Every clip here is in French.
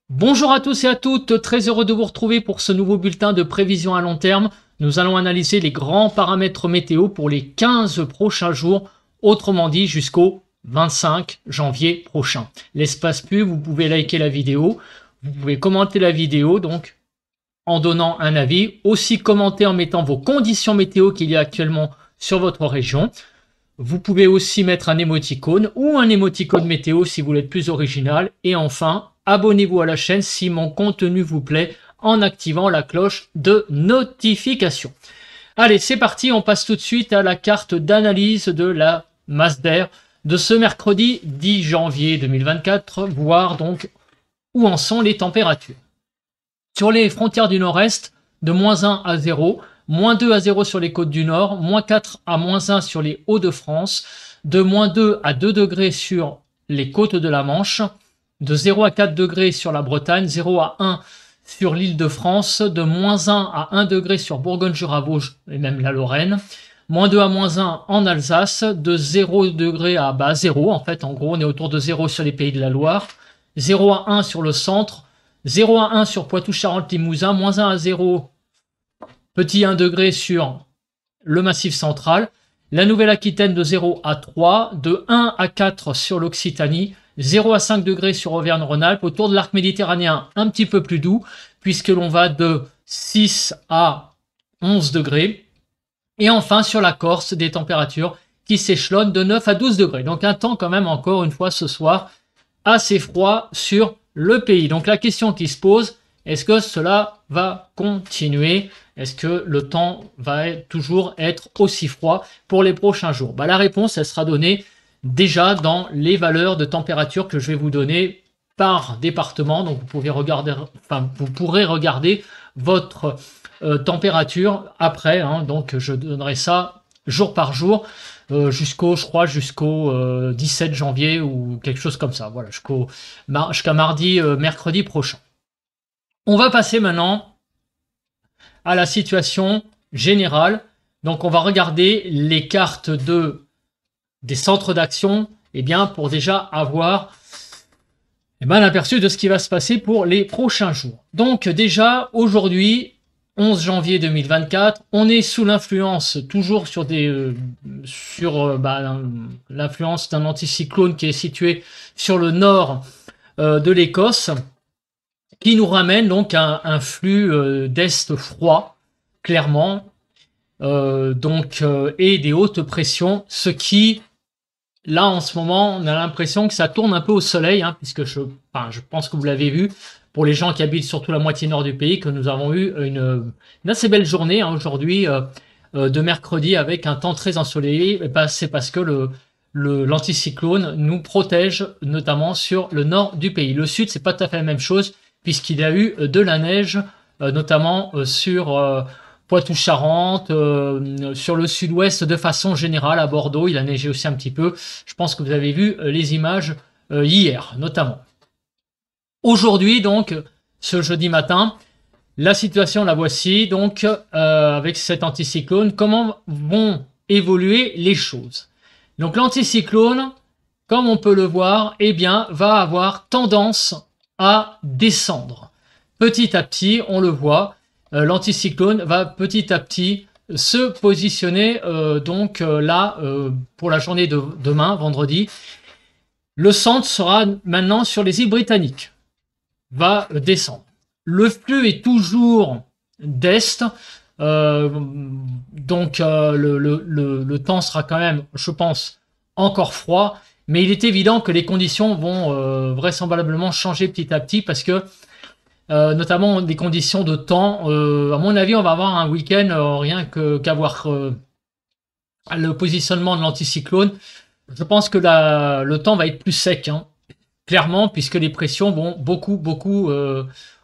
Bonjour à tous et à toutes, très heureux de vous retrouver pour ce nouveau bulletin de prévision à long terme. Nous allons analyser les grands paramètres météo pour les 15 prochains jours, autrement dit jusqu'au 25 janvier prochain. L'espace pub, vous pouvez liker la vidéo, vous pouvez commenter la vidéo donc en donnant un avis, aussi commenter en mettant vos conditions météo qu'il y a actuellement sur votre région. Vous pouvez aussi mettre un émoticône ou un émoticône météo si vous voulez être plus original. Et enfin, abonnez-vous à la chaîne si mon contenu vous plaît en activant la cloche de notification. Allez, c'est parti, on passe tout de suite à la carte d'analyse de la masse d'air de ce mercredi 10 janvier 2024, voir donc où en sont les températures. Sur les frontières du nord-est, de -1 à 0, -2 à 0 sur les côtes du nord, -4 à -1 sur les Hauts-de-France, de -2 à 2 degrés sur les côtes de la Manche, de 0 à 4 degrés sur la Bretagne, 0 à 1 sur l'Île-de-France, de -1 à 1 degré sur Bourgogne-Jura-Vosges et même la Lorraine, -2 à -1 en Alsace, de 0 degré à 0 en fait, en gros on est autour de 0 sur les Pays de la Loire, 0 à 1 sur le centre, 0 à 1 sur Poitou-Charentes-Limousin, -1 à 0, petit 1 degré sur le Massif central, la Nouvelle-Aquitaine de 0 à 3, de 1 à 4 sur l'Occitanie, 0 à 5 degrés sur Auvergne-Rhône-Alpes, autour de l'arc méditerranéen un petit peu plus doux, puisque l'on va de 6 à 11 degrés, et enfin sur la Corse, des températures qui s'échelonnent de 9 à 12 degrés. Donc un temps quand même encore une fois ce soir assez froid sur le pays. Donc la question qui se pose, est-ce que cela va continuer? Est-ce que le temps va toujours être aussi froid pour les prochains jours? La réponse, elle sera donnée déjà dans les valeurs de température que je vais vous donner par département. Donc vous pourrez regarder votre température après. Donc je donnerai ça jour par jour jusqu'au 17 janvier ou quelque chose comme ça. Voilà, jusqu'à mercredi prochain. On va passer maintenant à la situation générale. Donc on va regarder les cartes des centres d'action pour déjà avoir un aperçu de ce qui va se passer pour les prochains jours. Donc déjà aujourd'hui, 11 janvier 2024, on est sous l'influence, toujours sur l'influence d'un anticyclone qui est situé sur le nord de l'Écosse, qui nous ramène donc à un flux d'est froid, clairement, et des hautes pressions, ce qui, là en ce moment, on a l'impression que ça tourne un peu au soleil, puisque je pense que vous l'avez vu, pour les gens qui habitent surtout la moitié nord du pays, que nous avons eu une assez belle journée aujourd'hui de mercredi avec un temps très ensoleillé. C'est parce que l'anticyclone nous protège notamment sur le nord du pays. Le sud, c'est pas tout à fait la même chose puisqu'il y a eu de la neige, notamment sur Poitou-Charentes, sur le sud-ouest de façon générale, à Bordeaux, il a neigé aussi un petit peu. Je pense que vous avez vu les images hier, notamment. Aujourd'hui, donc, ce jeudi matin, la situation, la voici, donc, avec cet anticyclone. Comment vont évoluer les choses? Donc, l'anticyclone, comme on peut le voir, va avoir tendance à descendre. Petit à petit, on le voit, l'anticyclone va petit à petit se positionner là pour la journée de demain, vendredi. Le centre sera maintenant sur les îles Britanniques, va descendre. Le flux est toujours d'est, le temps sera quand même, je pense, encore froid, mais il est évident que les conditions vont vraisemblablement changer petit à petit parce que notamment des conditions de temps, à mon avis on va avoir un week-end rien qu'à voir le positionnement de l'anticyclone. Je pense que le temps va être plus sec, clairement, puisque les pressions vont beaucoup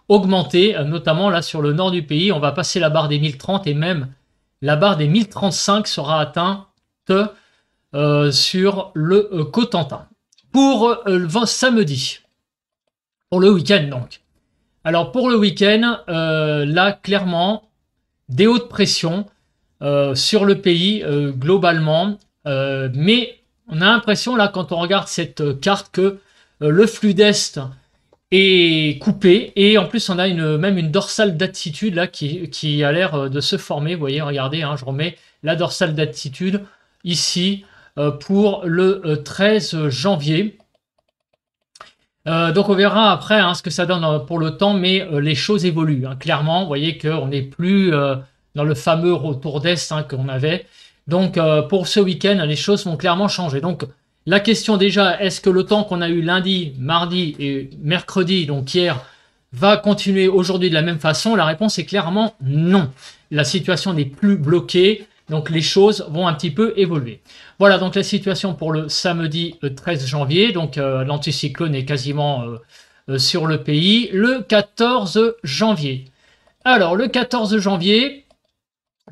augmenter, notamment là sur le nord du pays. On va passer la barre des 1030 et même la barre des 1035 sera atteinte sur le Cotentin. Pour samedi, pour le week-end donc. Alors pour le week-end, là clairement, des hautes pressions sur le pays globalement, mais on a l'impression là quand on regarde cette carte que le flux d'est est coupé. Et en plus, on a même une dorsale d'attitude là qui a l'air de se former. Vous voyez, regardez, hein, je remets la dorsale d'attitude ici pour le 13 janvier. Donc on verra après hein, ce que ça donne pour le temps, mais les choses évoluent. Hein. Clairement, vous voyez qu'on n'est plus dans le fameux retour d'Est hein, qu'on avait. Donc pour ce week-end, les choses vont clairement changer. Donc la question déjà, est-ce que le temps qu'on a eu lundi, mardi et mercredi, donc hier, va continuer aujourd'hui de la même façon? La réponse est clairement non. La situation n'est plus bloquée, donc les choses vont un petit peu évoluer. Voilà donc la situation pour le samedi 13 janvier. Donc l'anticyclone est quasiment sur le pays. Le 14 janvier. Alors le 14 janvier,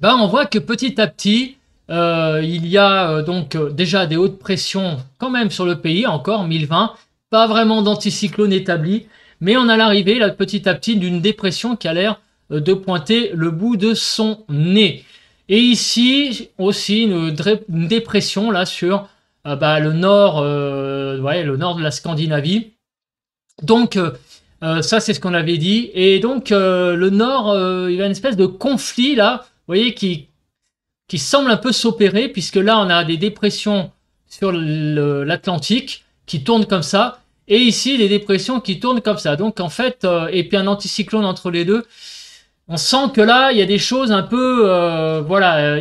ben, on voit que petit à petit, il y a donc déjà des hautes pressions quand même sur le pays, encore 1020. Pas vraiment d'anticyclone établi, mais on a l'arrivée là petit à petit d'une dépression qui a l'air de pointer le bout de son nez. Et ici aussi une dépression là sur le nord, le nord de la Scandinavie. Donc ça c'est ce qu'on avait dit. Et donc le nord, il y a une espèce de conflit là, vous voyez, qui semble un peu s'opérer, puisque là on a des dépressions sur l'Atlantique qui tournent comme ça, et ici des dépressions qui tournent comme ça. Donc en fait, et puis un anticyclone entre les deux. On sent que là, il y a des choses un peu,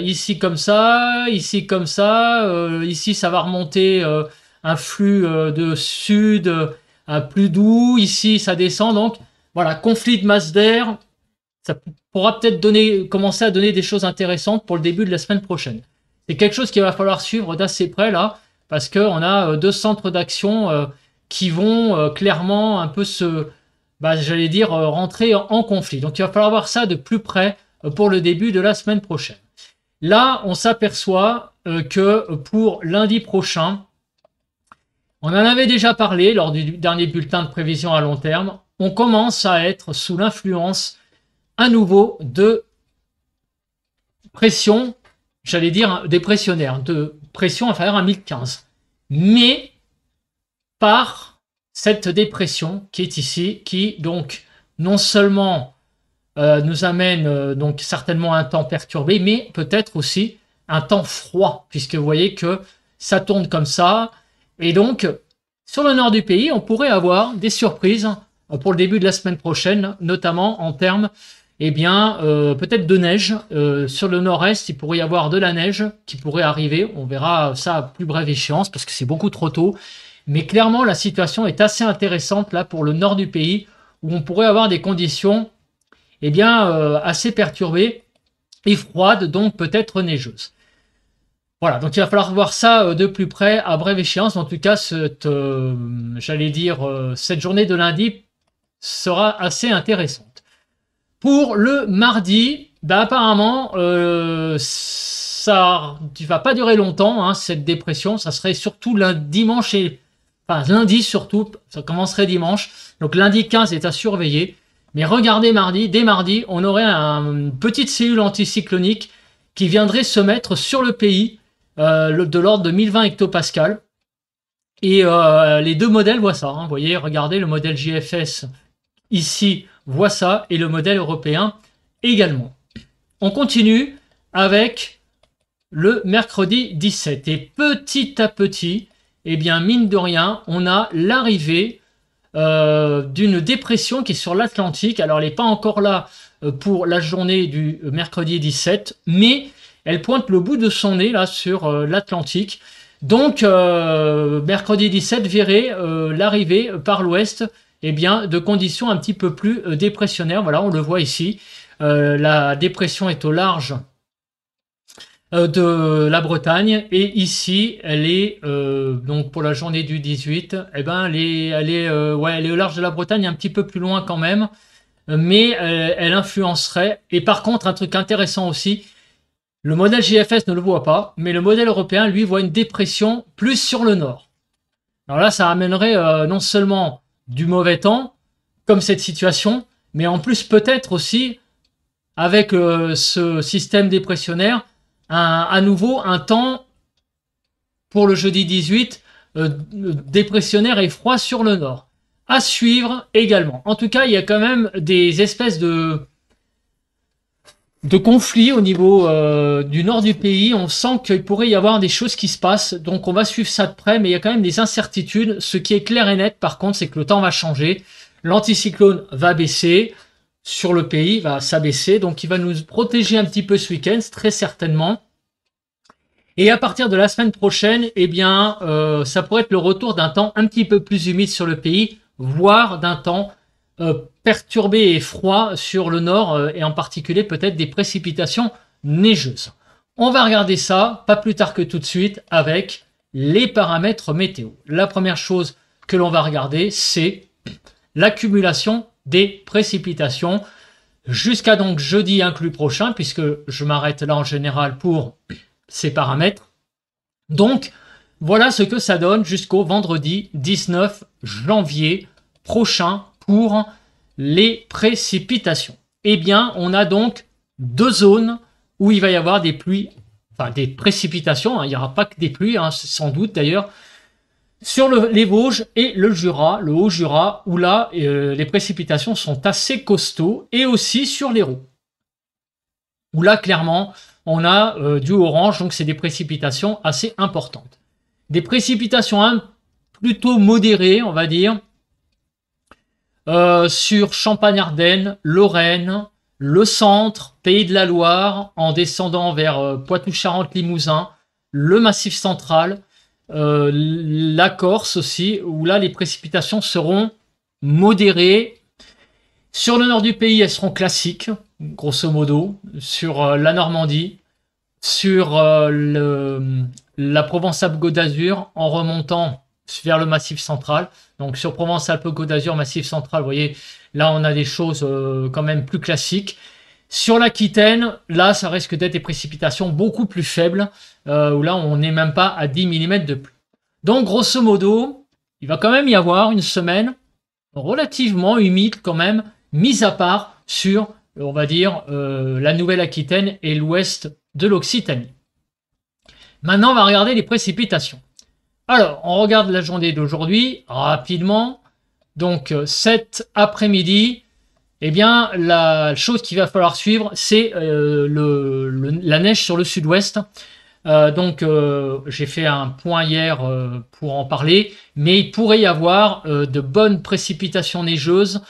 ici comme ça, ici comme ça, ici ça va remonter un flux de sud plus doux, ici ça descend, donc voilà, conflit de masse d'air, ça pourra peut-être commencer à donner des choses intéressantes pour le début de la semaine prochaine. C'est quelque chose qu'il va falloir suivre d'assez près là, parce qu'on a deux centres d'action qui vont clairement un peu j'allais dire, rentrer en conflit. Donc il va falloir voir ça de plus près pour le début de la semaine prochaine. Là, on s'aperçoit que pour lundi prochain, on en avait déjà parlé lors du dernier bulletin de prévision à long terme, on commence à être sous l'influence à nouveau de pression, j'allais dire dépressionnaire, de pression inférieure à 1015. Mais par cette dépression qui est ici, qui donc non seulement nous amène donc certainement un temps perturbé, mais peut-être aussi un temps froid, puisque vous voyez que ça tourne comme ça. Et donc, sur le nord du pays, on pourrait avoir des surprises pour le début de la semaine prochaine, notamment en termes peut-être de neige. Sur le nord-est, il pourrait y avoir de la neige qui pourrait arriver. On verra ça à plus brève échéance, parce que c'est beaucoup trop tôt. Mais clairement, la situation est assez intéressante là pour le nord du pays, où on pourrait avoir des conditions assez perturbées et froides, donc peut-être neigeuses. Voilà, donc il va falloir voir ça de plus près à brève échéance. En tout cas, cette journée de lundi sera assez intéressante. Pour le mardi, apparemment, ça ne va pas durer longtemps, hein, cette dépression. Ça serait surtout lundi surtout, ça commencerait dimanche. Donc lundi 15 est à surveiller. Mais regardez dès mardi, on aurait une petite cellule anticyclonique qui viendrait se mettre sur le pays de l'ordre de 1020 hectopascales. Et les deux modèles voient ça. Hein. Vous voyez, regardez, le modèle JFS ici voit ça, et le modèle européen également. On continue avec le mercredi 17. Et petit à petit, mine de rien, on a l'arrivée d'une dépression qui est sur l'Atlantique. Alors, elle n'est pas encore là pour la journée du mercredi 17, mais elle pointe le bout de son nez là sur l'Atlantique. Donc, mercredi 17 verrait l'arrivée par l'ouest de conditions un petit peu plus dépressionnaires. Voilà, on le voit ici. La dépression est au large de la Bretagne, et ici elle est donc pour la journée du 18, elle est au large de la Bretagne, un petit peu plus loin quand même, mais elle influencerait. Et par contre, un truc intéressant aussi, le modèle JFS ne le voit pas, mais le modèle européen lui voit une dépression plus sur le nord. Alors là, ça amènerait non seulement du mauvais temps comme cette situation, mais en plus peut-être aussi avec ce système dépressionnaire à nouveau un temps pour le jeudi 18 dépressionnaire et froid sur le nord. à suivre également. En tout cas, il y a quand même des espèces de conflits au niveau du nord du pays. On sent qu'il pourrait y avoir des choses qui se passent, donc on va suivre ça de près, mais il y a quand même des incertitudes. Ce qui est clair et net, par contre, c'est que le temps va changer. L'anticyclone va baisser sur le pays, va s'abaisser, donc il va nous protéger un petit peu ce week-end, très certainement. Et à partir de la semaine prochaine, eh bien, ça pourrait être le retour d'un temps un petit peu plus humide sur le pays, voire d'un temps perturbé et froid sur le nord, et en particulier peut-être des précipitations neigeuses. On va regarder ça, pas plus tard que tout de suite, avec les paramètres météo. La première chose que l'on va regarder, c'est l'accumulation des précipitations jusqu'à donc jeudi inclus prochain, puisque je m'arrête là en général pour ces paramètres. Donc, voilà ce que ça donne jusqu'au vendredi 19 janvier prochain pour les précipitations. Eh bien, on a donc deux zones où il va y avoir des pluies, enfin des précipitations, hein, il n'y aura pas que des pluies, hein, sans doute d'ailleurs, sur les Vosges et le Jura, le Haut-Jura, où là, les précipitations sont assez costauds, et aussi sur l'Hérault, où là, clairement, on a du orange, donc c'est des précipitations assez importantes. Des précipitations plutôt modérées, on va dire, sur Champagne-Ardenne, Lorraine, le centre, Pays de la Loire, en descendant vers Poitou-Charentes-Limousin, le Massif central, la Corse aussi, où là les précipitations seront modérées. Sur le nord du pays, elles seront classiques, grosso modo, sur la Normandie, sur la Provence-Alpes-Côte d'Azur, en remontant vers le Massif central. Donc sur Provence-Alpes-Côte d'Azur, Massif central, vous voyez, là on a des choses quand même plus classiques. Sur l'Aquitaine, là ça risque d'être des précipitations beaucoup plus faibles, où là on n'est même pas à 10 mm de pluie. Donc grosso modo, il va quand même y avoir une semaine relativement humide quand même, mis à part sur, on va dire, la Nouvelle-Aquitaine et l'ouest de l'Occitanie. Maintenant, on va regarder les précipitations. Alors, on regarde la journée d'aujourd'hui rapidement. Donc, cet après-midi, eh bien, la chose qu'il va falloir suivre, c'est la neige sur le sud-ouest. Donc, j'ai fait un point hier pour en parler, mais il pourrait y avoir de bonnes précipitations neigeuses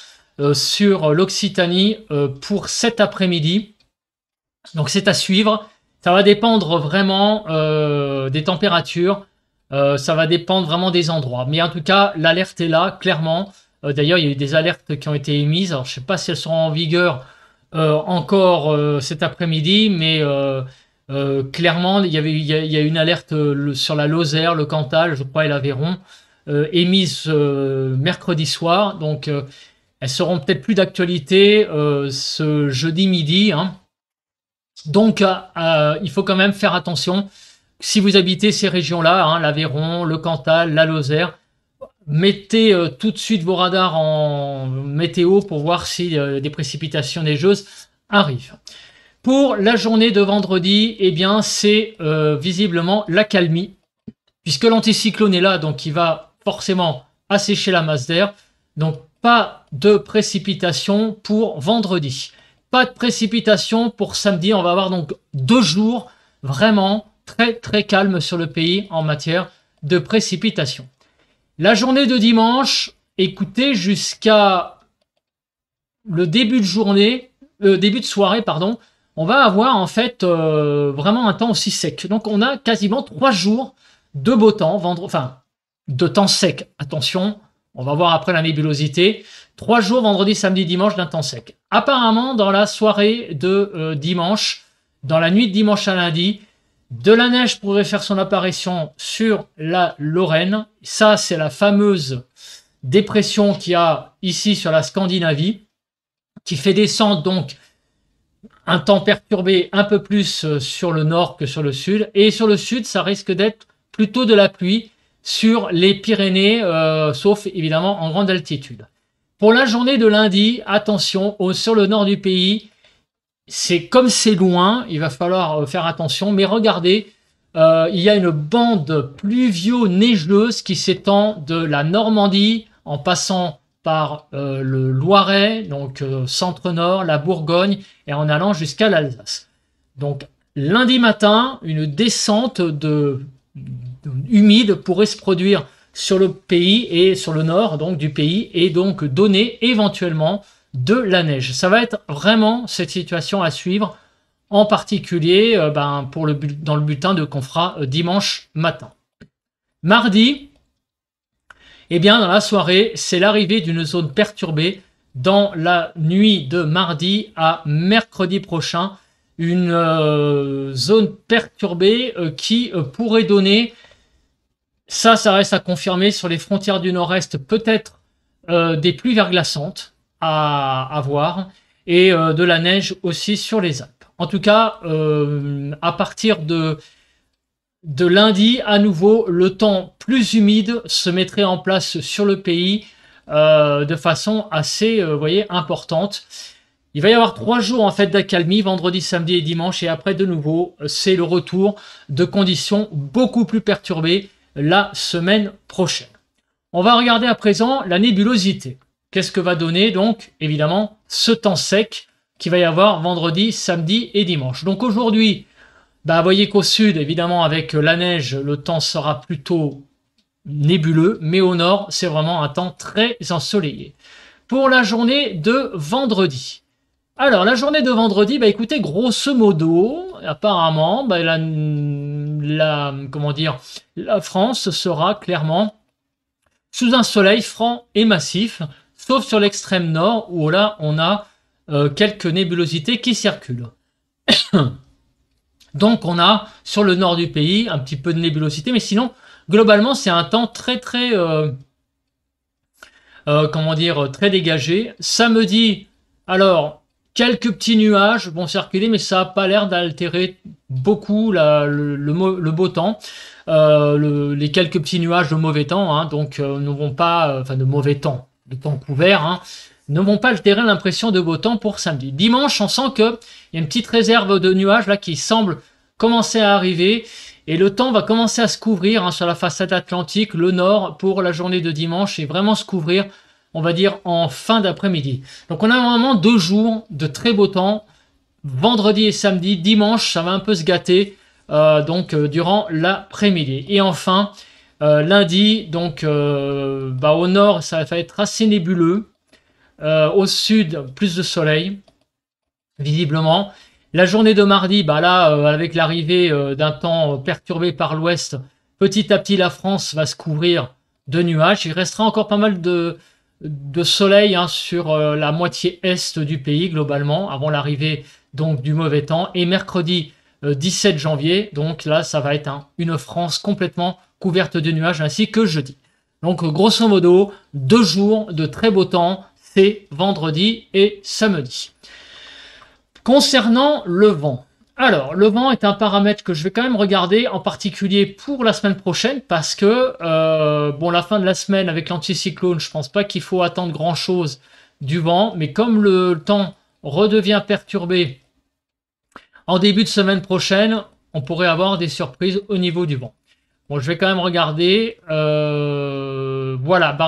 sur l'Occitanie pour cet après-midi. Donc, c'est à suivre. Ça va dépendre vraiment des températures. Ça va dépendre vraiment des endroits. Mais en tout cas, l'alerte est là, clairement. D'ailleurs, il y a eu des alertes qui ont été émises. Alors, je ne sais pas si elles seront en vigueur encore cet après-midi, mais clairement, il y a une alerte sur la Lozère, le Cantal, je crois, et l'Aveyron, émise mercredi soir. Donc, elles seront peut-être plus d'actualité ce jeudi midi. Hein. Donc, il faut quand même faire attention. Si vous habitez ces régions-là, hein, l'Aveyron, le Cantal, la Lozère, mettez tout de suite vos radars en météo pour voir si des précipitations neigeuses arrivent. Pour la journée de vendredi, eh bien, c'est visiblement l'accalmie, puisque l'anticyclone est là, donc il va forcément assécher la masse d'air. Donc, pas de précipitation pour vendredi. Pas de précipitation pour samedi. On va avoir donc 2 jours vraiment très très calmes sur le pays en matière de précipitation. La journée de dimanche, écoutez, jusqu'à le début de journée, début de soirée, pardon, on va avoir en fait vraiment un temps aussi sec. Donc on a quasiment 3 jours de beau temps, enfin de temps sec. Attention, on va voir après la nébulosité. 3 jours, vendredi, samedi, dimanche, d'un temps sec. Apparemment, dans la soirée de dimanche, dans la nuit de dimanche à lundi, de la neige pourrait faire son apparition sur la Lorraine. Ça, c'est la fameuse dépression qu'il y a ici sur la Scandinavie, qui fait descendre donc un temps perturbé un peu plus sur le nord que sur le sud. Et sur le sud, ça risque d'être plutôt de la pluie sur les Pyrénées, sauf évidemment en grande altitude. Pour la journée de lundi, attention, sur le nord du pays, c'est comme c'est loin, il va falloir faire attention. Mais regardez, il y a une bande pluvio-neigeuse qui s'étend de la Normandie en passant par le Loiret, donc centre-nord, la Bourgogne, et en allant jusqu'à l'Alsace. Donc lundi matin, une descente humide pourrait se produire sur le pays et sur le nord donc du pays et donc donner éventuellement de la neige. Ça va être vraiment cette situation à suivre, en particulier dans le bulletin qu'on fera dimanche matin. Mardi, eh bien dans la soirée, c'est l'arrivée d'une zone perturbée dans la nuit de mardi à mercredi prochain. Une zone perturbée qui pourrait donner, ça reste à confirmer, sur les frontières du nord-est, peut-être des pluies verglaçantes à voir, et de la neige aussi sur les Alpes. En tout cas, à partir de lundi, à nouveau, le temps plus humide se mettrait en place sur le pays de façon assez, importante. Il va y avoir 3 jours en fait d'accalmie, vendredi, samedi et dimanche, et après de nouveau, c'est le retour de conditions beaucoup plus perturbées la semaine prochaine. On va regarder à présent la nébulosité. Qu'est-ce que va donner donc évidemment ce temps sec qu'il va y avoir vendredi, samedi et dimanche. Donc aujourd'hui, vous voyez qu'au sud, évidemment, avec la neige, le temps sera plutôt nébuleux, mais au nord, c'est vraiment un temps très ensoleillé. Pour la journée de vendredi. Alors, la journée de vendredi, écoutez, grosso modo, apparemment, la France sera clairement sous un soleil franc et massif, sauf sur l'extrême nord, où là, on a quelques nébulosités qui circulent. Donc, on a, sur le nord du pays, un petit peu de nébulosité, mais sinon, globalement, c'est un temps très dégagé. Samedi, alors, quelques petits nuages vont circuler, mais ça n'a pas l'air d'altérer beaucoup le beau temps. Les quelques petits nuages de mauvais temps, donc ne vont pas, de mauvais temps, de temps couvert, ne vont pas altérer l'impression de beau temps pour samedi. Dimanche, on sent qu'il y a une petite réserve de nuages là qui semble commencer à arriver, et le temps va commencer à se couvrir sur la façade atlantique, le nord, pour la journée de dimanche, et vraiment se couvrir, on va dire, en fin d'après-midi. Donc on a vraiment 2 jours de très beau temps, vendredi et samedi. Dimanche, ça va un peu se gâter, durant l'après-midi. Et enfin, lundi, donc au nord, ça va être assez nébuleux. Au sud, plus de soleil, visiblement. La journée de mardi, avec l'arrivée d'un temps perturbé par l'ouest, petit à petit, la France va se couvrir de nuages. Il restera encore pas mal de soleil sur la moitié est du pays globalement avant l'arrivée donc du mauvais temps. Et mercredi 17 janvier, donc là ça va être une France complètement couverte de nuages, ainsi que jeudi. Donc grosso modo 2 jours de très beau temps, c'est vendredi et samedi. Concernant le vent, alors le vent est un paramètre que je vais quand même regarder, en particulier pour la semaine prochaine, parce que la fin de la semaine avec l'anticyclone, je pense pas qu'il faut attendre grand chose du vent, mais comme le temps redevient perturbé en début de semaine prochaine, on pourrait avoir des surprises au niveau du vent. Bon, je vais quand même regarder.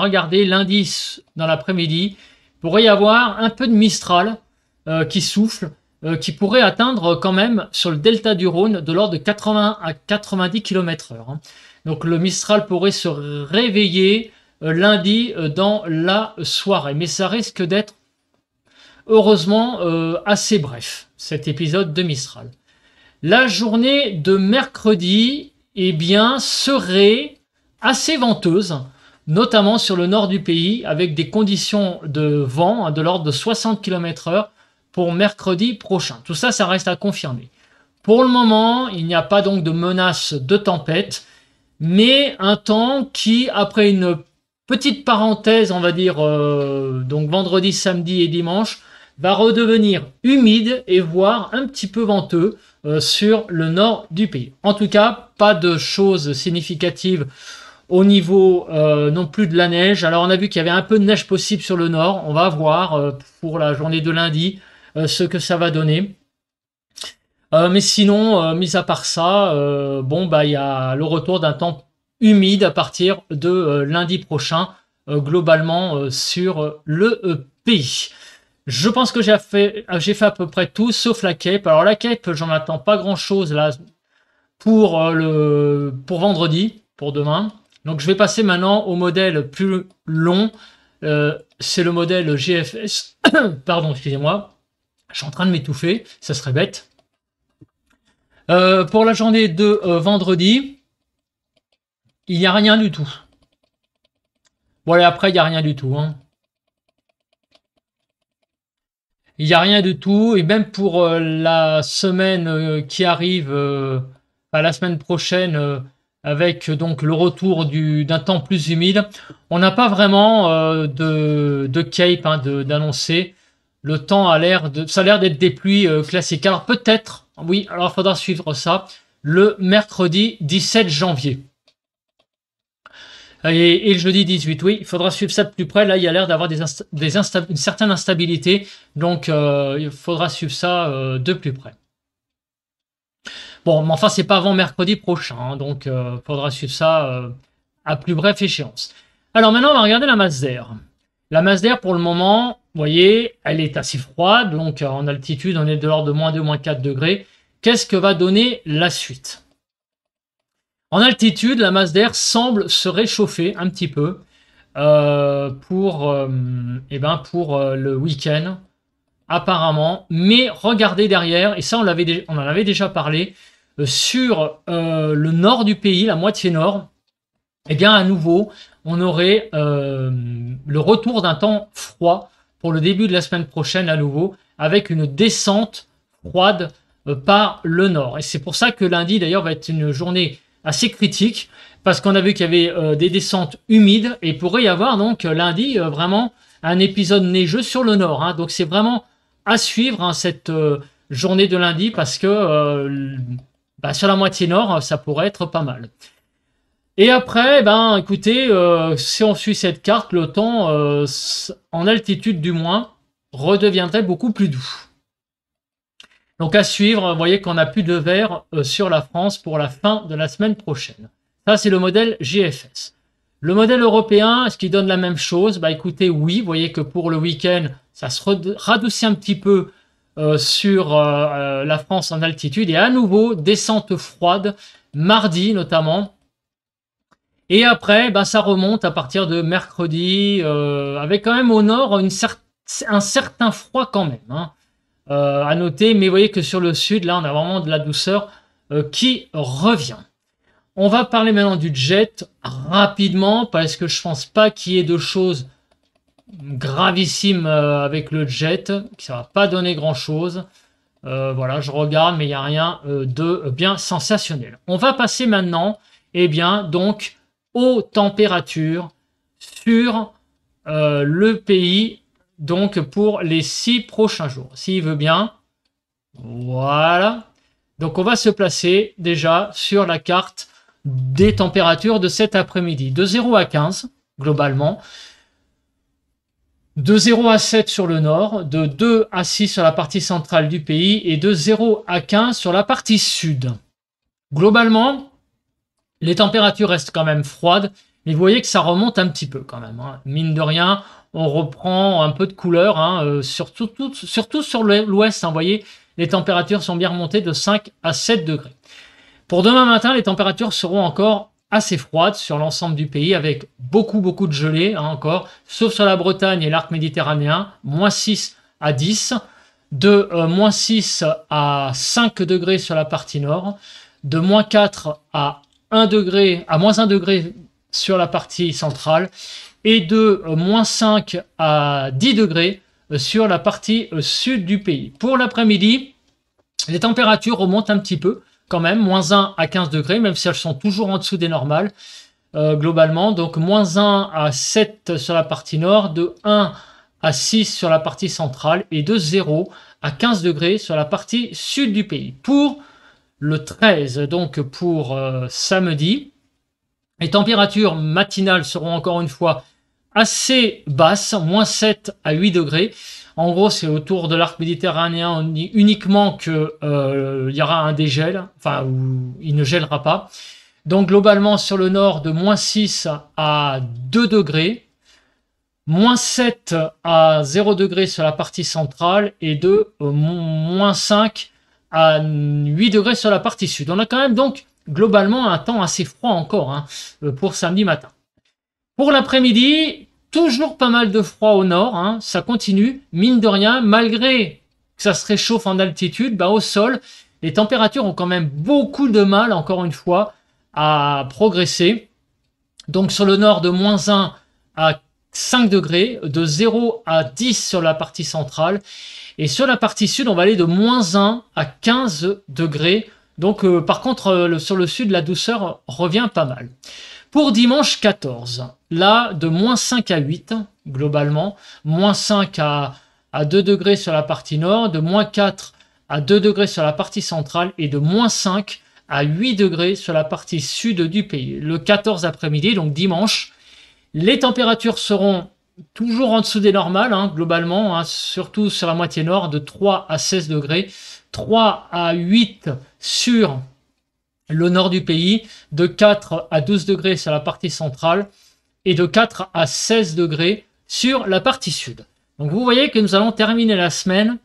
Regardez, lundi dans l'après-midi, il pourrait y avoir un peu de Mistral qui souffle, qui pourrait atteindre quand même sur le delta du Rhône de l'ordre de 80 à 90 km/h. Donc le Mistral pourrait se réveiller lundi dans la soirée. Mais ça risque d'être, heureusement, assez bref, cet épisode de Mistral. La journée de mercredi, serait assez venteuse, notamment sur le nord du pays, avec des conditions de vent de l'ordre de 60 km/h pour mercredi prochain. Tout ça, ça reste à confirmer. Pour le moment, il n'y a pas donc de menace de tempête, mais un temps qui, après une petite parenthèse, on va dire, donc vendredi, samedi et dimanche, va redevenir humide et voire un petit peu venteux sur le nord du pays. En tout cas, pas de choses significatives au niveau non plus de la neige. Alors on a vu qu'il y avait un peu de neige possible sur le nord. On va voir pour la journée de lundi ce que ça va donner. Mais sinon, mis à part ça, il y a le retour d'un temps humide à partir de lundi prochain globalement sur le pays. Je pense que j'ai fait à peu près tout, sauf la cape. Alors la cape, j'en attends pas grand-chose là pour vendredi, pour demain. Donc je vais passer maintenant au modèle plus long. C'est le modèle GFS. Pardon, excusez-moi. Je suis en train de m'étouffer, ça serait bête. Pour la journée de vendredi, il n'y a rien du tout. Voilà, après, il n'y a rien du tout. Hein. Il n'y a rien du tout. Et même pour la semaine qui arrive, la semaine prochaine, avec donc le retour d'un temps plus humide, on n'a pas vraiment de cape hein, d'annoncer. Le temps ça a l'air d'être des pluies classiques. Alors peut-être, oui, alors il faudra suivre ça le mercredi 17 janvier. Et le jeudi 18, oui, il faudra suivre ça de plus près. Là, il y a l'air d'avoir une certaine instabilité. Donc, il faudra suivre ça de plus près. Bon, mais enfin, c'est pas avant mercredi prochain. Hein, donc, il faudra suivre ça à plus bref échéance. Alors, maintenant, on va regarder la masse d'air. La masse d'air, pour le moment, vous voyez, elle est assez froide. Donc, en altitude, on est de l'ordre de -2, -4 degrés. Qu'est-ce que va donner la suite ? En altitude, la masse d'air semble se réchauffer un petit peu pour le week-end, apparemment. Mais regardez derrière, et ça on en avait déjà parlé, sur le nord du pays, la moitié nord, eh bien à nouveau, on aurait le retour d'un temps froid pour le début de la semaine prochaine à nouveau, avec une descente froide par le nord. Et c'est pour ça que lundi d'ailleurs va être une journée assez critique, parce qu'on a vu qu'il y avait des descentes humides, et il pourrait y avoir donc lundi vraiment un épisode neigeux sur le nord. Hein. Donc c'est vraiment à suivre hein, cette journée de lundi, parce que sur la moitié nord, ça pourrait être pas mal. Et après, écoutez, si on suit cette carte, le temps, en altitude du moins, redeviendrait beaucoup plus doux. Donc à suivre, vous voyez qu'on n'a plus de vert sur la France pour la fin de la semaine prochaine. Ça, c'est le modèle GFS. Le modèle européen, est-ce qu'il donne la même chose ? Écoutez, oui, vous voyez que pour le week-end, ça se radoucit un petit peu sur la France en altitude. Et à nouveau, descente froide, mardi notamment. Et après, ça remonte à partir de mercredi, avec quand même au nord un certain froid quand même. Hein. À noter, mais vous voyez que sur le sud, là, on a vraiment de la douceur qui revient. On va parler maintenant du jet rapidement, parce que je pense pas qu'il y ait de choses gravissimes avec le jet, ça va pas donner grand chose. Voilà, je regarde, mais il n'y a rien de bien sensationnel. On va passer maintenant, donc, aux températures sur le pays. Donc pour les 6 prochains jours, s'il veut bien. Voilà. Donc on va se placer déjà sur la carte des températures de cet après-midi. De 0 à 15, globalement. De 0 à 7 sur le nord. De 2 à 6 sur la partie centrale du pays. Et de 0 à 15 sur la partie sud. Globalement, les températures restent quand même froides. Mais vous voyez que ça remonte un petit peu quand même. Hein. Mine de rien, on reprend un peu de couleur, hein, surtout sur l'ouest. Hein, vous voyez, les températures sont bien remontées de 5 à 7 degrés. Pour demain matin, les températures seront encore assez froides sur l'ensemble du pays, avec beaucoup de gelée hein, encore, sauf sur la Bretagne et l'arc méditerranéen, -6 à 10, de -6 à 5 degrés sur la partie nord, de -4 à 1 degré, à -1 degré sur la partie centrale, et de -5 à 10 degrés sur la partie sud du pays. Pour l'après-midi, les températures remontent un petit peu, quand même, -1 à 15 degrés, même si elles sont toujours en dessous des normales, globalement. Donc, -1 à 7 sur la partie nord, de 1 à 6 sur la partie centrale, et de 0 à 15 degrés sur la partie sud du pays. Pour le 13, donc pour samedi, les températures matinales seront encore une fois assez basses, -7 à 8 degrés. En gros, c'est autour de l'arc méditerranéen uniquement que il y aura un dégel, enfin, où il ne gèlera pas. Donc, globalement, sur le nord, de -6 à 2 degrés. -7 à 0 degrés sur la partie centrale et de -5 à 8 degrés sur la partie sud. On a quand même donc globalement un temps assez froid encore hein, pour samedi matin. Pour l'après-midi, toujours pas mal de froid au nord, hein, ça continue, mine de rien, malgré que ça se réchauffe en altitude, bah, au sol, les températures ont quand même beaucoup de mal, encore une fois, à progresser. Donc sur le nord, de -1 à 5 degrés, de 0 à 10 sur la partie centrale. Et sur la partie sud, on va aller de -1 à 15 degrés. Donc par contre, sur le sud, la douceur revient pas mal. Pour dimanche 14, là, de -5 à 8, globalement, -5 à 2 degrés sur la partie nord, de -4 à 2 degrés sur la partie centrale et de -5 à 8 degrés sur la partie sud du pays. Le 14 après-midi, donc dimanche, les températures seront toujours en dessous des normales, hein, globalement, hein, surtout sur la moitié nord, de 3 à 16 degrés, 3 à 8 sur le nord du pays, de 4 à 12 degrés sur la partie centrale et de 4 à 16 degrés sur la partie sud. Donc vous voyez que nous allons terminer la semaine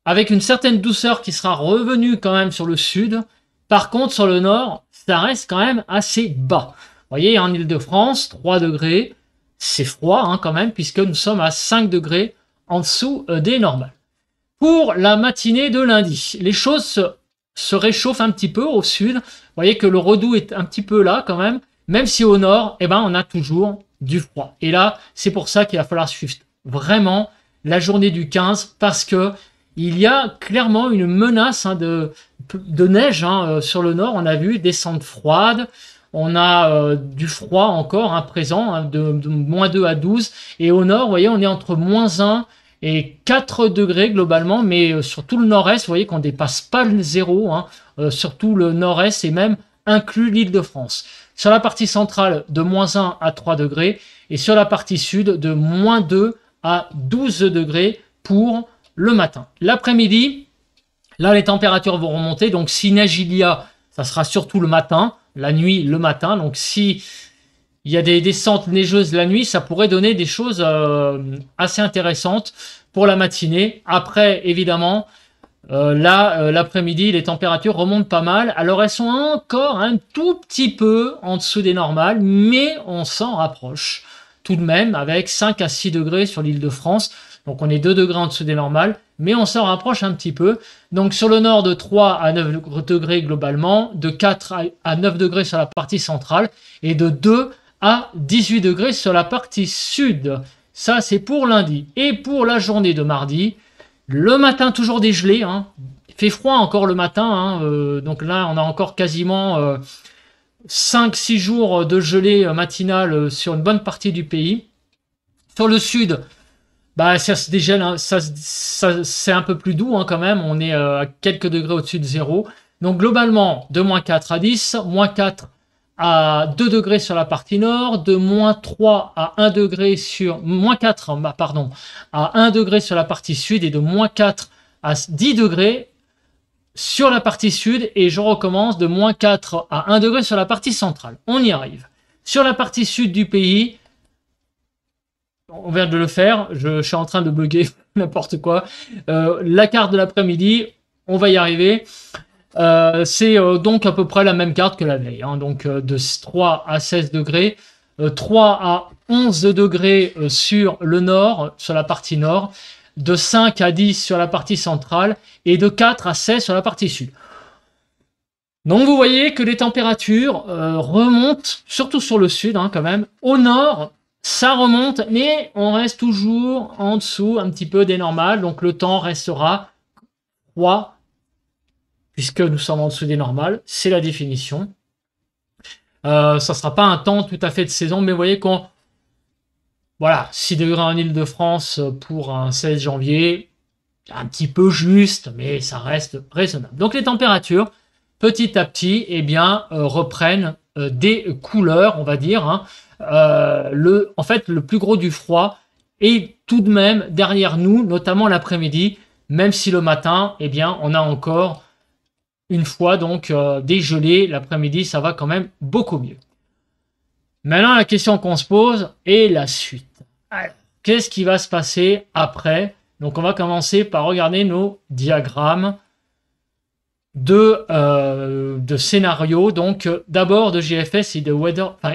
avec une certaine douceur qui sera revenue quand même sur le sud. Par contre, sur le nord, ça reste quand même assez bas. Vous voyez, en Île-de-France, 3 degrés, c'est froid hein, quand même, puisque nous sommes à 5 degrés en dessous des normales. Pour la matinée de lundi, les choses se réchauffent un petit peu au sud. Vous voyez que le redout est un petit peu là quand même si au nord, eh ben, on a toujours du froid. Et là, c'est pour ça qu'il va falloir suivre vraiment la journée du 15, parce que il y a clairement une menace hein, de neige hein, sur le nord. On a vu descente froide. On a du froid encore hein, présent, hein, de -2 à 12. Et au nord, vous voyez, on est entre -1 et 4 degrés globalement. Mais sur tout le nord-est, vous voyez qu'on ne dépasse pas le zéro. Hein, surtout le nord-est et même inclus l'Île-de-France. Sur la partie centrale, de -1 à 3 degrés. Et sur la partie sud, de -2 à 12 degrés pour le matin. L'après-midi, là, les températures vont remonter. Donc, si neige il y a, ça sera surtout le matin. La nuit, le matin. Donc, si il y a des descentes neigeuses la nuit, ça pourrait donner des choses assez intéressantes pour la matinée. Après, évidemment, l'après-midi, les températures remontent pas mal. Alors, elles sont encore un tout petit peu en dessous des normales, mais on s'en rapproche tout de même avec 5 à 6 degrés sur l'Île-de-France. Donc, on est 2 degrés en dessous des normales, mais on s'en rapproche un petit peu. Donc, sur le nord, de 3 à 9 degrés globalement, de 4 à 9 degrés sur la partie centrale et de 2 à 18 degrés sur la partie sud. Ça, c'est pour lundi. Et pour la journée de mardi, le matin, toujours dégelé. Hein. Il fait froid encore le matin. Hein. Donc là, on a encore quasiment 5-6 jours de gelée matinale sur une bonne partie du pays. Sur le sud, bah, ça se dégèle, hein, c'est un peu plus doux hein, quand même, on est à quelques degrés au-dessus de zéro. Donc globalement, de -4 à 10, -4 à 2 degrés sur la partie nord, de -3 à 1 degré sur... -4, pardon, à 1 degré sur la partie sud et de -4 à 10 degrés sur la partie sud. Et je recommence de -4 à 1 degré sur la partie centrale. On y arrive. Sur la partie sud du pays, on vient de le faire, je suis en train de bugger n'importe quoi. La carte de l'après-midi, on va y arriver. C'est donc à peu près la même carte que la veille. Hein, donc de 3 à 16 degrés, 3 à 11 degrés sur le nord, sur la partie nord, de 5 à 10 sur la partie centrale et de 4 à 16 sur la partie sud. Donc vous voyez que les températures remontent, surtout sur le sud hein, quand même. Au nord, ça remonte, mais on reste toujours en dessous un petit peu des normales. Donc le temps restera froid, puisque nous sommes en dessous des normales. C'est la définition. Ça ne sera pas un temps tout à fait de saison, mais vous voyez qu'on... Voilà, 6 degrés en Île-de-France pour un 16 janvier. Un petit peu juste, mais ça reste raisonnable. Donc les températures, petit à petit, eh bien, reprennent des couleurs, on va dire. Hein. En fait, le plus gros du froid est tout de même derrière nous, notamment l'après-midi, même si le matin, eh bien, on a encore une fois donc des gelées. L'après-midi, ça va quand même beaucoup mieux. Maintenant, la question qu'on se pose est la suite. Alors, qu'est-ce qui va se passer après? Donc, on va commencer par regarder nos diagrammes de scénarios. Donc, d'abord de GFS et de Weather, enfin,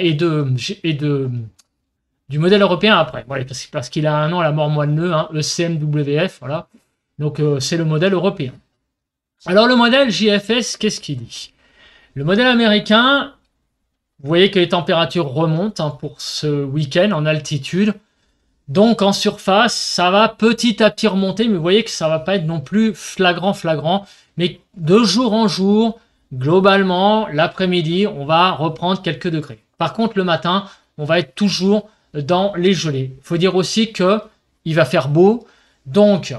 du modèle européen après. Voilà, parce qu'il a un nom à la mort moelle, hein, ECMWF, voilà. Donc, c'est le modèle européen. Alors, le modèle JFS, qu'est-ce qu'il dit? Le modèle américain, vous voyez que les températures remontent, hein, pour ce week-end en altitude. Donc en surface, ça va petit à petit remonter, mais vous voyez que ça va pas être non plus flagrant. Mais de jour en jour, globalement, l'après-midi, on va reprendre quelques degrés. Par contre, le matin, on va être toujours dans les gelées. Il faut dire aussi que il va faire beau, donc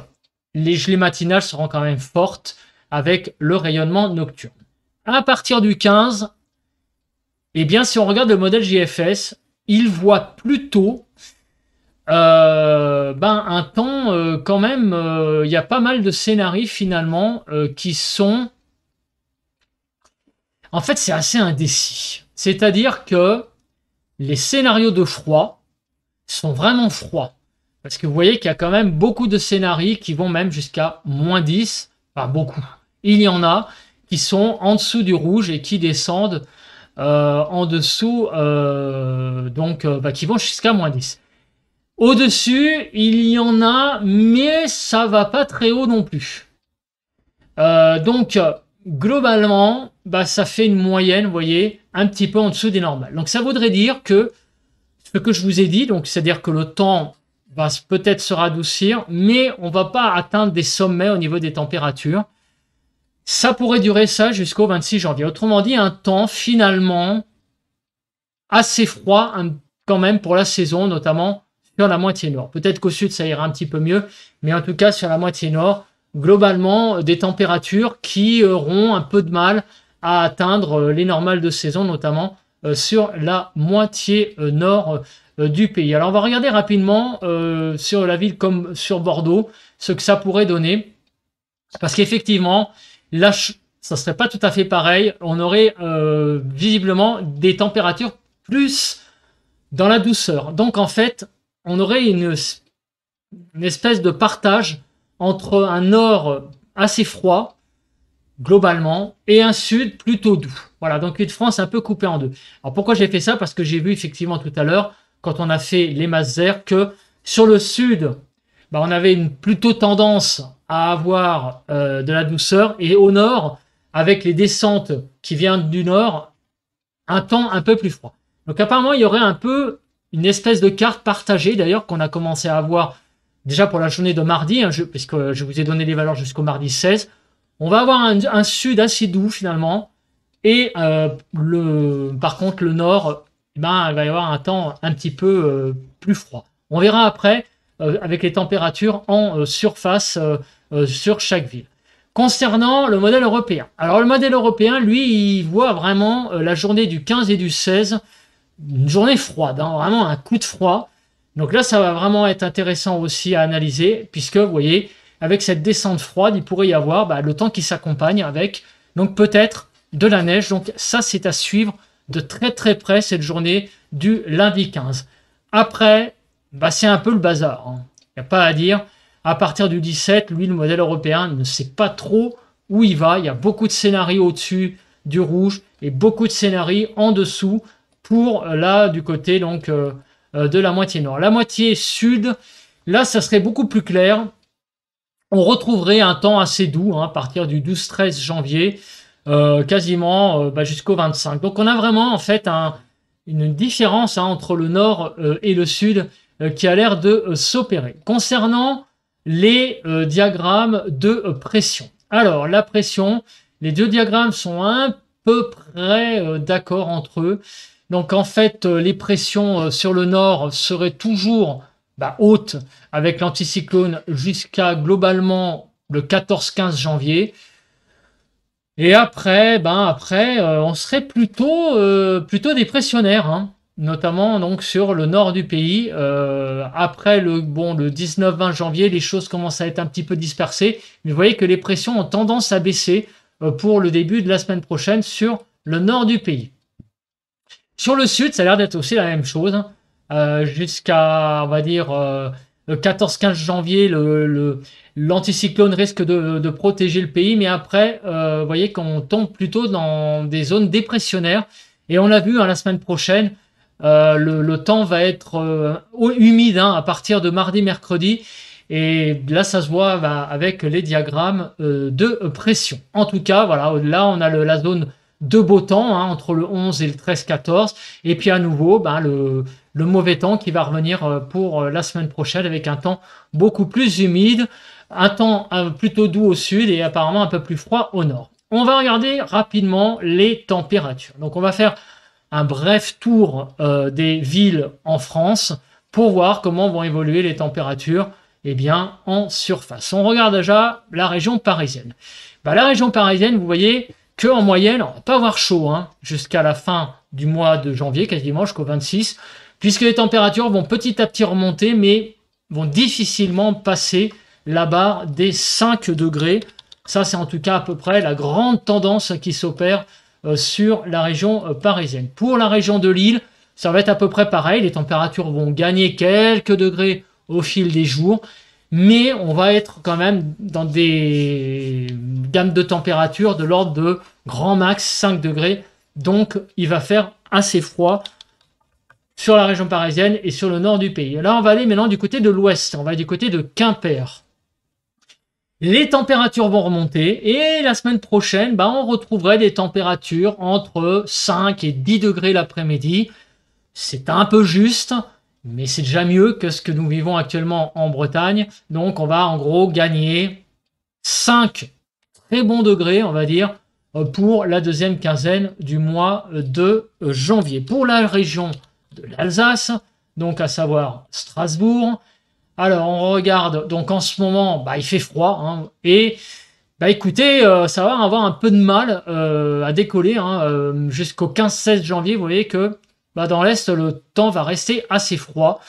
les gelées matinales seront quand même fortes avec le rayonnement nocturne. À partir du 15, eh bien, si on regarde le modèle JFS, il voit plutôt un temps quand même, il y a pas mal de scénarios finalement qui sont... En fait, c'est assez indécis. C'est-à-dire que les scénarios de froid sont vraiment froids. Parce que vous voyez qu'il y a quand même beaucoup de scénarios qui vont même jusqu'à -10. Enfin, beaucoup. Il y en a qui sont en dessous du rouge et qui descendent en dessous, qui vont jusqu'à -10. Au-dessus, il y en a, mais ça va pas très haut non plus. Globalement, ça fait une moyenne, vous voyez, un petit peu en dessous des normales. Donc, ça voudrait dire que ce que je vous ai dit, donc c'est-à-dire que le temps va peut-être se radoucir, mais on va pas atteindre des sommets au niveau des températures. Ça pourrait durer ça jusqu'au 26 janvier. Autrement dit, un temps finalement assez froid quand même pour la saison, notamment sur la moitié nord. Peut-être qu'au sud, ça ira un petit peu mieux, mais en tout cas, sur la moitié nord, globalement, des températures qui auront un peu de mal à atteindre les normales de saison, notamment sur la moitié nord du pays. Alors, on va regarder rapidement sur la ville comme sur Bordeaux, ce que ça pourrait donner, parce qu'effectivement, là, ça serait pas tout à fait pareil. On aurait visiblement des températures plus dans la douceur. Donc, en fait, on aurait une espèce de partage entre un nord assez froid, globalement, et un sud plutôt doux. Voilà, donc une France un peu coupée en deux. Alors pourquoi j'ai fait ça? Parce que j'ai vu effectivement tout à l'heure, quand on a fait les masses d'air, que sur le sud, on avait une plutôt tendance à avoir de la douceur, et au nord, avec les descentes qui viennent du nord, un temps un peu plus froid. Donc apparemment, il y aurait un peu une espèce de carte partagée, d'ailleurs, qu'on a commencé à avoir déjà pour la journée de mardi, hein, puisque je vous ai donné les valeurs jusqu'au mardi 16. On va avoir un sud assez doux finalement, et par contre le nord, il va y avoir un temps un petit peu plus froid. On verra après avec les températures en surface sur chaque ville. Concernant le modèle européen. Alors le modèle européen, lui, il voit vraiment la journée du 15 et du 16, une journée froide, hein, vraiment un coup de froid. Donc là, ça va vraiment être intéressant aussi à analyser, puisque vous voyez, avec cette descente froide, il pourrait y avoir le temps qui s'accompagne avec, donc peut-être de la neige. Donc ça, c'est à suivre de très très près cette journée du lundi 15. Après, c'est un peu le bazar, hein. Il n'y a pas à dire. À partir du 17, lui, le modèle européen ne sait pas trop où il va. Il y a beaucoup de scénarios au-dessus du rouge et beaucoup de scénarios en dessous pour là, du côté donc de la moitié nord. La moitié sud, là, ça serait beaucoup plus clair. On retrouverait un temps assez doux, hein, à partir du 12-13 janvier, quasiment jusqu'au 25. Donc on a vraiment en fait une différence, hein, entre le nord et le sud qui a l'air de s'opérer. Concernant les diagrammes de pression. Alors la pression, les deux diagrammes sont à peu près d'accord entre eux. Donc en fait, les pressions sur le nord seraient toujours hautes avec l'anticyclone jusqu'à globalement le 14-15 janvier. Et après, on serait plutôt dépressionnaire, hein, notamment donc sur le nord du pays. Après le 19-20 janvier, les choses commencent à être un petit peu dispersées, mais vous voyez que les pressions ont tendance à baisser pour le début de la semaine prochaine sur le nord du pays. Sur le sud, ça a l'air d'être aussi la même chose. jusqu'à, on va dire, le 14-15 janvier, l'anticyclone risque de protéger le pays, mais après, vous voyez qu'on tombe plutôt dans des zones dépressionnaires. Et on l'a vu la semaine prochaine, le temps va être humide à partir de mardi, mercredi. Et là, ça se voit avec les diagrammes de pression. En tout cas, voilà, là, on a la zone de beau temps entre le 11 et le 13-14. Et puis à nouveau, le mauvais temps qui va revenir pour la semaine prochaine avec un temps beaucoup plus humide, un temps plutôt doux au sud et apparemment un peu plus froid au nord. On va regarder rapidement les températures. Donc on va faire un bref tour des villes en France pour voir comment vont évoluer les températures en surface. On regarde déjà la région parisienne. La région parisienne, vous voyez qu'en moyenne, on ne va pas avoir chaud jusqu'à la fin du mois de janvier, quasiment jusqu'au 26, puisque les températures vont petit à petit remonter, mais vont difficilement passer la barre des 5 degrés. Ça, c'est en tout cas à peu près la grande tendance qui s'opère sur la région parisienne. Pour la région de Lille, ça va être à peu près pareil. Les températures vont gagner quelques degrés au fil des jours, mais on va être quand même dans des gammes de température de l'ordre de grand max 5 degrés. Donc, il va faire assez froid sur la région parisienne et sur le nord du pays. Là, on va aller maintenant du côté de l'ouest. On va aller du côté de Quimper. Les températures vont remonter et la semaine prochaine, on retrouverait des températures entre 5 et 10 degrés l'après-midi. C'est un peu juste, mais c'est déjà mieux que ce que nous vivons actuellement en Bretagne. Donc, on va en gros gagner 5 très bons degrés, on va dire, pour la deuxième quinzaine du mois de janvier. Pour la région de l'Alsace, donc à savoir Strasbourg. Alors, on regarde, donc en ce moment, il fait froid, et écoutez, ça va avoir un peu de mal à décoller jusqu'au 15-16 janvier. Vous voyez que dans l'Est, le temps va rester assez froid.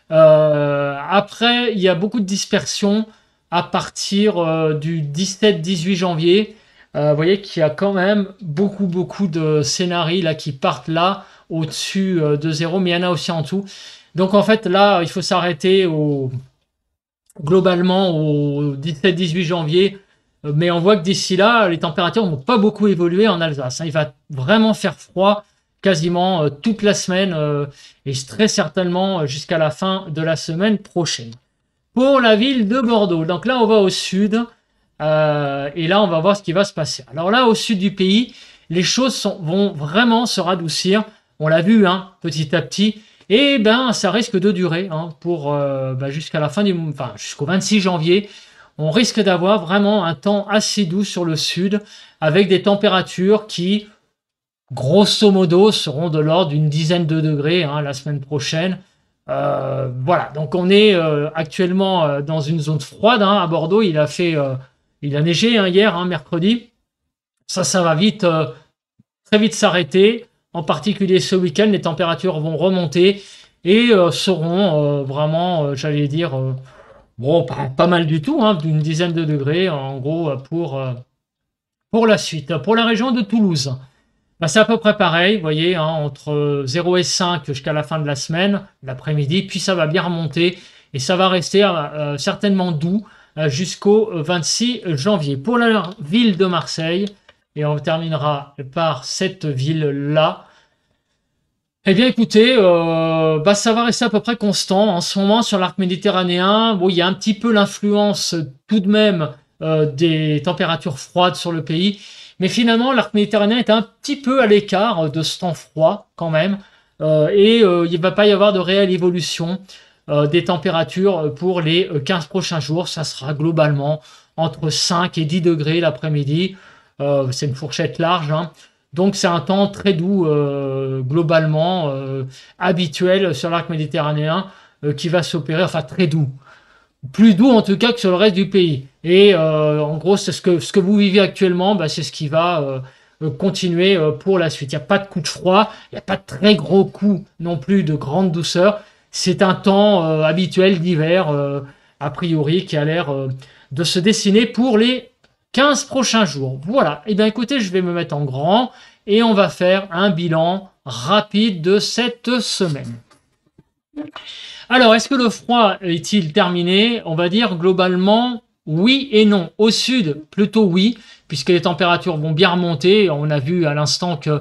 Après, il y a beaucoup de dispersion à partir du 17-18 janvier. Vous voyez qu'il y a quand même beaucoup de scénarios là, qui partent là, au-dessus de zéro, mais il y en a aussi en dessous. Donc en fait, là, il faut s'arrêter globalement au 17-18 janvier. Mais on voit que d'ici là, les températures ne vont pas beaucoup évoluer en Alsace. Il va vraiment faire froid quasiment toute la semaine et très certainement jusqu'à la fin de la semaine prochaine. Pour la ville de Bordeaux, donc là on va au sud et là on va voir ce qui va se passer. Alors là au sud du pays, les choses vont vraiment se radoucir. On l'a vu petit à petit. Et ça risque de durer pour jusqu'à la fin jusqu'au 26 janvier. On risque d'avoir vraiment un temps assez doux sur le sud avec des températures qui, grosso modo, seront de l'ordre d'une dizaine de degrés la semaine prochaine. Voilà, donc on est actuellement dans une zone froide à Bordeaux. Il a neigé hier, mercredi. Ça va vite, très vite s'arrêter. En particulier ce week-end, les températures vont remonter et seront vraiment, j'allais dire, pas mal du tout, d'une dizaine de degrés en gros pour la suite. Pour la région de Toulouse, c'est à peu près pareil, vous voyez, entre 0 et 5 jusqu'à la fin de la semaine, l'après-midi, puis ça va bien remonter et ça va rester certainement doux jusqu'au 26 janvier. Pour la ville de Marseille, et on terminera par cette ville-là. Eh bien, écoutez, ça va rester à peu près constant. En ce moment, sur l'arc méditerranéen, il y a un petit peu l'influence tout de même des températures froides sur le pays. Mais finalement, l'arc méditerranéen est un petit peu à l'écart de ce temps froid quand même. Il ne va pas y avoir de réelle évolution des températures pour les 15 prochains jours. Ça sera globalement entre 5 et 10 degrés l'après-midi. C'est une fourchette large. Donc c'est un temps très doux globalement habituel sur l'arc méditerranéen qui va s'opérer, enfin très doux, plus doux en tout cas que sur le reste du pays. Et en gros c'est ce que vous vivez actuellement, c'est ce qui va continuer pour la suite. Il n'y a pas de coup de froid, il n'y a pas de très gros coup non plus de grande douceur. C'est un temps habituel d'hiver a priori qui a l'air de se dessiner pour les 15 prochains jours. Voilà. Et bien écoutez, je vais me mettre en grand et on va faire un bilan rapide de cette semaine. Alors, est-ce que le froid est-il terminé? On va dire globalement oui et non. Au sud, plutôt oui, puisque les températures vont bien remonter. On a vu à l'instant que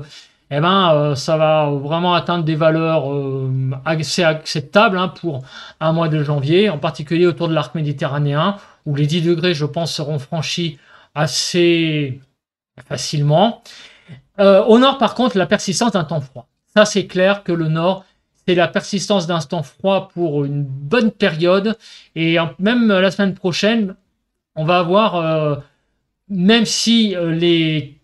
ça va vraiment atteindre des valeurs assez acceptables hein, pour un mois de janvier, en particulier autour de l'arc méditerranéen, où les 10 degrés, je pense, seront franchis assez facilement. Au nord, par contre, la persistance d'un temps froid. Ça, c'est clair que le nord, c'est la persistance d'un temps froid pour une bonne période. Et même la semaine prochaine, on va avoir, même si les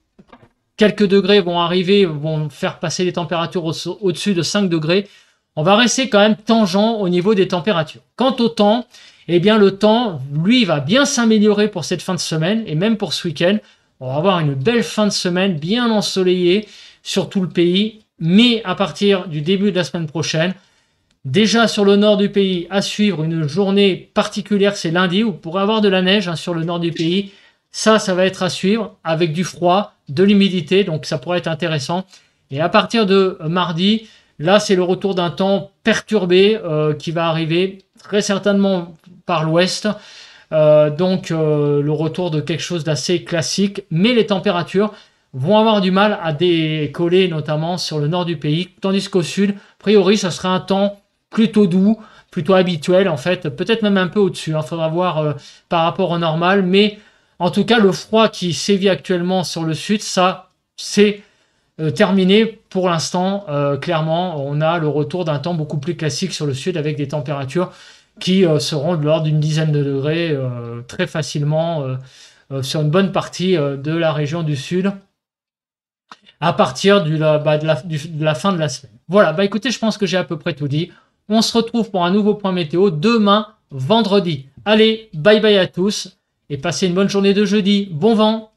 quelques degrés vont arriver, vont faire passer les températures au-dessus de 5 degrés, on va rester quand même tangent au niveau des températures. Quant au temps, eh bien le temps, lui, va bien s'améliorer pour cette fin de semaine et même pour ce week-end. On va avoir une belle fin de semaine bien ensoleillée sur tout le pays, mais à partir du début de la semaine prochaine, déjà sur le nord du pays, à suivre une journée particulière, c'est lundi, où vous pourrez avoir de la neige hein, sur le nord du pays. Ça va être à suivre avec du froid, de l'humidité, donc ça pourrait être intéressant. Et à partir de mardi, là c'est le retour d'un temps perturbé qui va arriver très certainement par l'ouest. Le retour de quelque chose d'assez classique, mais les températures vont avoir du mal à décoller, notamment sur le nord du pays, tandis qu'au sud, a priori, ça sera un temps plutôt doux, plutôt habituel en fait, peut-être même un peu au-dessus, il faudra voir par rapport au normal, mais en tout cas, le froid qui sévit actuellement sur le sud, ça, c'est terminé pour l'instant. Clairement, on a le retour d'un temps beaucoup plus classique sur le sud avec des températures qui seront de l'ordre d'une dizaine de degrés très facilement sur une bonne partie de la région du sud à partir de la fin de la semaine. Voilà, bah écoutez, je pense que j'ai à peu près tout dit. On se retrouve pour un nouveau point météo demain, vendredi. Allez, bye bye à tous et passez une bonne journée de jeudi. Bon vent!